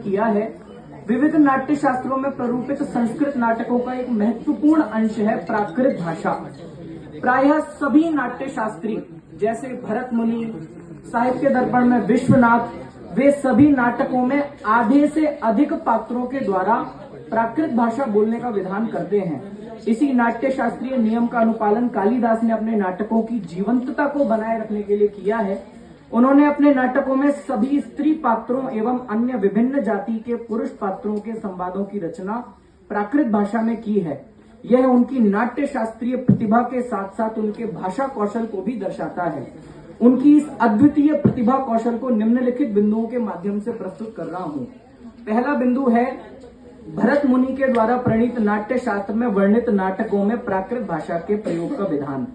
किया है। विविध नाट्य शास्त्रों में प्ररूपित संस्कृत नाटकों का एक महत्वपूर्ण अंश है प्राकृत भाषा। प्रायः सभी नाट्य शास्त्री जैसे भरत मुनि, साहित्य दर्पण में विश्वनाथ, वे सभी नाटकों में आधे से अधिक पात्रों के द्वारा प्राकृत भाषा बोलने का विधान करते हैं। इसी नाट्य शास्त्रीय नियम का अनुपालन कालिदास ने अपने नाटकों की जीवंतता को बनाए रखने के लिए किया है। उन्होंने अपने नाटकों में सभी स्त्री पात्रों एवं अन्य विभिन्न जाति के पुरुष पात्रों के संवादों की रचना प्राकृत भाषा में की है। यह उनकी नाट्य शास्त्रीय प्रतिभा के साथ साथ उनके भाषा कौशल को भी दर्शाता है। उनकी इस अद्वितीय प्रतिभा कौशल को निम्नलिखित बिंदुओं के माध्यम से प्रस्तुत कर रहा हूं। पहला बिंदु है भरत मुनि के द्वारा प्रणीत नाट्य शास्त्र में वर्णित नाटकों में प्राकृत भाषा के प्रयोग का विधान।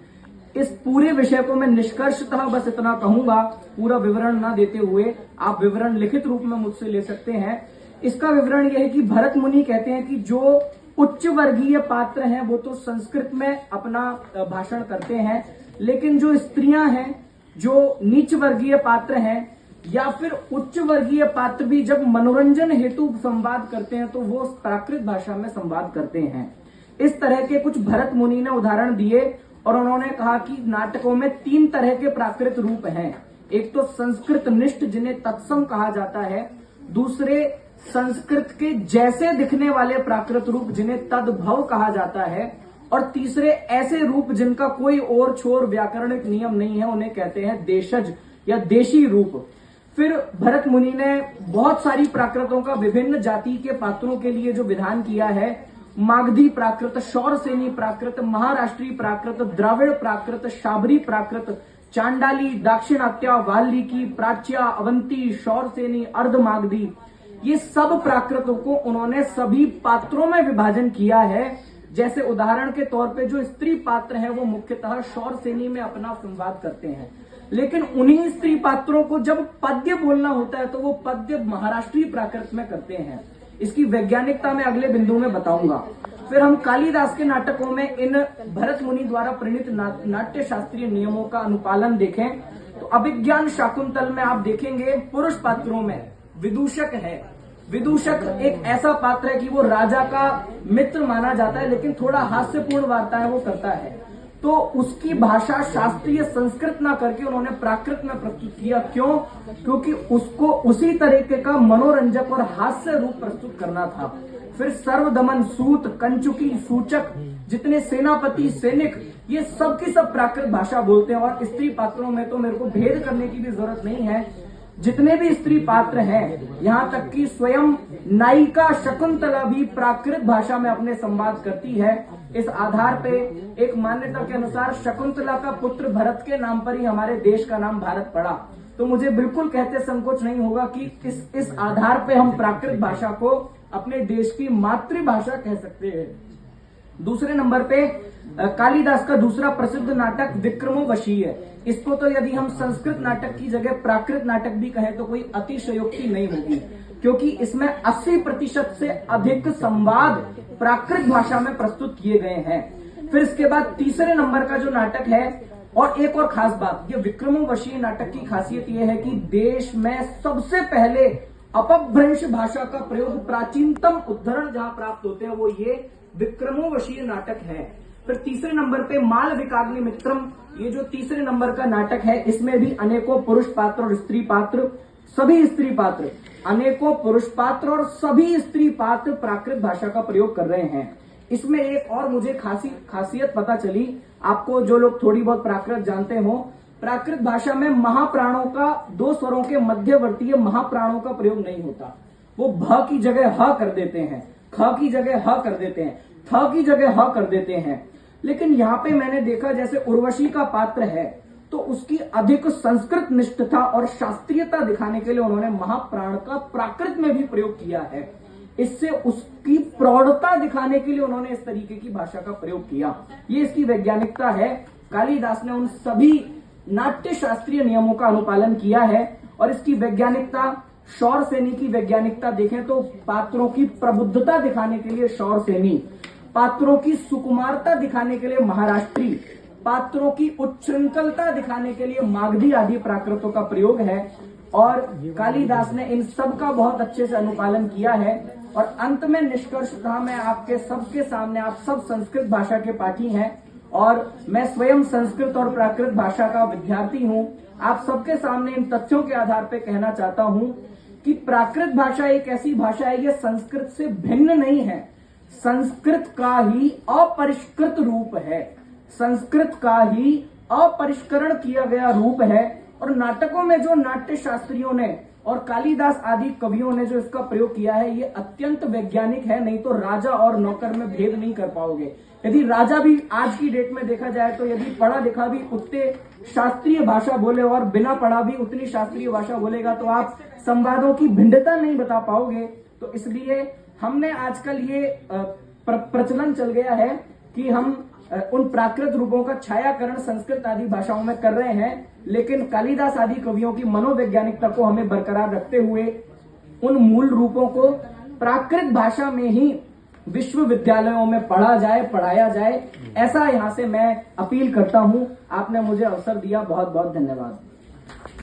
इस पूरे विषय को मैं निष्कर्षतः बस इतना कहूंगा, पूरा विवरण न देते हुए आप विवरण लिखित रूप में मुझसे ले सकते हैं। इसका विवरण यह है कि भरत मुनि कहते हैं कि जो उच्च वर्गीय पात्र हैं वो तो संस्कृत में अपना भाषण करते हैं, लेकिन जो स्त्रियां हैं, जो नीच वर्गीय पात्र हैं या फिर उच्च वर्गीय पात्र भी जब मनोरंजन हेतु संवाद करते हैं तो वो प्राकृत भाषा में संवाद करते हैं। इस तरह के कुछ भरत मुनि ने उदाहरण दिए और उन्होंने कहा कि नाटकों में 3 तरह के प्राकृत रूप हैं। एक तो संस्कृत निष्ठ जिन्हें तत्सम कहा जाता है, दूसरे संस्कृत के जैसे दिखने वाले प्राकृत रूप जिन्हें तद्भव कहा जाता है, और तीसरे ऐसे रूप जिनका कोई और छोर व्याकरणिक नियम नहीं है, उन्हें कहते हैं देशज या देशी रूप। फिर भरत मुनि ने बहुत सारी प्राकृतों का विभिन्न जाति के पात्रों के लिए जो विधान किया है, मागधी प्राकृत, शौरसेनी प्राकृत, महाराष्ट्री प्राकृत, द्राविड़ प्राकृत, शाबरी प्राकृत, चांडाली, दाक्षिणात्या, वाल्मीकि, प्राच्या, अवंती, शौरसेनी, अर्धमागधी, ये सब प्राकृतों को उन्होंने सभी पात्रों में विभाजन किया है। जैसे उदाहरण के तौर पे जो स्त्री पात्र हैं वो मुख्यतः शौरसेनी में अपना संवाद करते हैं, लेकिन उन्हीं स्त्री पात्रों को जब पद्य बोलना होता है तो वो पद्य महाराष्ट्री प्राकृत में करते हैं। इसकी वैज्ञानिकता मैं अगले बिंदु में बताऊंगा। फिर हम कालिदास के नाटकों में इन भरत मुनि द्वारा प्रणीत नाट्य शास्त्रीय नियमों का अनुपालन देखें तो अभिज्ञान शाकुंतल में आप देखेंगे पुरुष पात्रों में विदूषक है। विदूषक एक ऐसा पात्र है कि वो राजा का मित्र माना जाता है, लेकिन थोड़ा हास्यपूर्ण वार्ताएं वो करता है, तो उसकी भाषा शास्त्रीय संस्कृत ना करके उन्होंने प्राकृत में प्रस्तुत किया। क्यों? क्योंकि उसको उसी तरीके का मनोरंजक और हास्य रूप प्रस्तुत करना था। फिर सर्वदमन, सूत, कंचुकी, सूचक, जितने सेनापति, सैनिक, ये सब की सब प्राकृत भाषा बोलते हैं। और स्त्री पात्रों में तो मेरे को भेद करने की भी जरूरत नहीं है, जितने भी स्त्री पात्र हैं, यहाँ तक कि स्वयं नायिका शकुंतला भी प्राकृत भाषा में अपने संवाद करती है। इस आधार पे एक मान्यता के अनुसार शकुंतला का पुत्र भरत के नाम पर ही हमारे देश का नाम भारत पड़ा। तो मुझे बिल्कुल कहते संकोच नहीं होगा कि इस आधार पे हम प्राकृत भाषा को अपने देश की मातृभाषा कह सकते हैं। दूसरे नंबर पे कालिदास का दूसरा प्रसिद्ध नाटक विक्रमोर्वशीय है। इसको तो यदि हम संस्कृत नाटक की जगह प्राकृत नाटक भी कहें तो कोई अतिशयोक्ति नहीं होगी, क्योंकि इसमें 80% से अधिक संवाद प्राकृत भाषा में प्रस्तुत किए गए हैं। फिर इसके बाद तीसरे नंबर का जो नाटक है, और एक और खास बात, ये विक्रमोर्वशीय नाटक की खासियत यह है कि देश में सबसे पहले अपभ्रंश भाषा का प्रयोग, प्राचीनतम उद्धरण जहां प्राप्त होते हैं वो ये विक्रमोर्वशीय नाटक है। फिर तीसरे नंबर पे मालविकाग्निमित्रम, ये जो तीसरे नंबर का नाटक है, इसमें भी अनेकों पुरुष पात्र और स्त्री पात्र, सभी स्त्री पात्र, अनेकों पुरुष पात्र और सभी स्त्री पात्र प्राकृत भाषा का प्रयोग कर रहे हैं। इसमें एक और मुझे खासियत पता चली, आपको जो लोग थोड़ी बहुत प्राकृत जानते हो, प्राकृत भाषा में महाप्राणों का 2 स्वरों के मध्यवर्तीय महाप्राणों का प्रयोग नहीं होता। वो भ की जगह ह कर देते हैं, ख की जगह ह कर देते हैं, थ की जगह ह कर देते हैं। लेकिन यहाँ पे मैंने देखा जैसे उर्वशी का पात्र है तो उसकी अधिक संस्कृत निष्ठता और शास्त्रीयता दिखाने के लिए उन्होंने महाप्राण का प्राकृत में भी प्रयोग किया है। इससे उसकी प्रौढ़ता दिखाने के लिए उन्होंने इस तरीके की भाषा का प्रयोग किया। ये इसकी वैज्ञानिकता है। कालिदास ने उन सभी नाट्य शास्त्रीय नियमों का अनुपालन किया है। और इसकी वैज्ञानिकता, शौरसेनी की वैज्ञानिकता देखें तो पात्रों की प्रबुद्धता दिखाने के लिए शौरसेनी, पात्रों की सुकुमारता दिखाने के लिए महाराष्ट्री, पात्रों की उच्छृंखलता दिखाने के लिए मागधी आदि प्राकृतों का प्रयोग है। और कालिदास ने इन सब का बहुत अच्छे से अनुपालन किया है। और अंत में निष्कर्षतः मैं आपके सबके सामने, आप सब संस्कृत भाषा के पाठी हैं और मैं स्वयं संस्कृत और प्राकृत भाषा का विद्यार्थी हूं। आप सबके सामने इन तथ्यों के आधार पर कहना चाहता हूं कि प्राकृत भाषा एक ऐसी भाषा है, यह संस्कृत से भिन्न नहीं है, संस्कृत का ही अपरिष्कृत रूप है, संस्कृत का ही अपरिष्करण किया गया रूप है। और नाटकों में जो नाट्य शास्त्रियों ने और कालिदास आदि कवियों ने जो इसका प्रयोग किया है, ये अत्यंत वैज्ञानिक है। नहीं तो राजा और नौकर में भेद नहीं कर पाओगे। यदि राजा भी आज की डेट में देखा जाए तो यदि पढ़ा लिखा भी उतने शास्त्रीय भाषा बोले और बिना पढ़ा भी उतनी शास्त्रीय भाषा बोलेगा तो आप संवादों की भिन्नता नहीं बता पाओगे। तो इसलिए हमने आजकल ये प्रचलन चल गया है कि हम उन प्राकृत रूपों का छायाकरण संस्कृत आदि भाषाओं में कर रहे हैं, लेकिन कालिदास आदि कवियों की मनोवैज्ञानिकता को हमें बरकरार रखते हुए उन मूल रूपों को प्राकृत भाषा में ही विश्वविद्यालयों में पढ़ा जाए, पढ़ाया जाए, ऐसा यहां से मैं अपील करता हूं। आपने मुझे अवसर दिया, बहुत बहुत धन्यवाद।